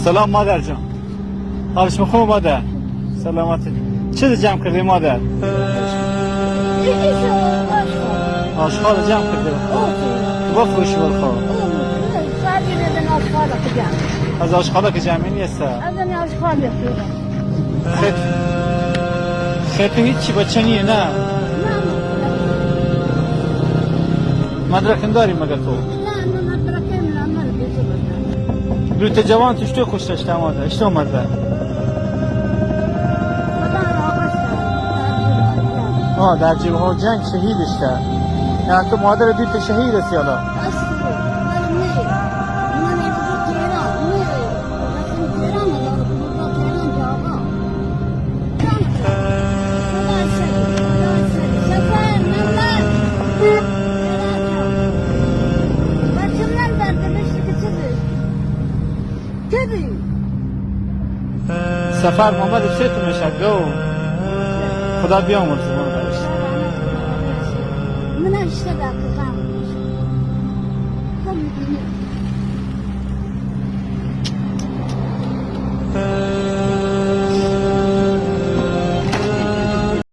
سلام مادر جان. حالش خوبه مادر؟ سلامتی. چه جمع کردی مادر؟ آشغال جمع کردی. بفروشی بالخواه. از آشغالا که جمعی نیست. از این آشغال بفروشم. خیلی هیچی بچه نیه نه؟ مدرکن داری مگر تو؟ نه مدرکم نعمل بیزو. دویت جوان تو اشتو کشتش مادر؟ اشتو مرده؟ در جیبه ها جنگ شهیدش کرد. یعنی تو مادر دویت شهید هستی حالا؟ سفر محمد چه تو میشه گو خدا بیامرز من برش من اشتباه کردم.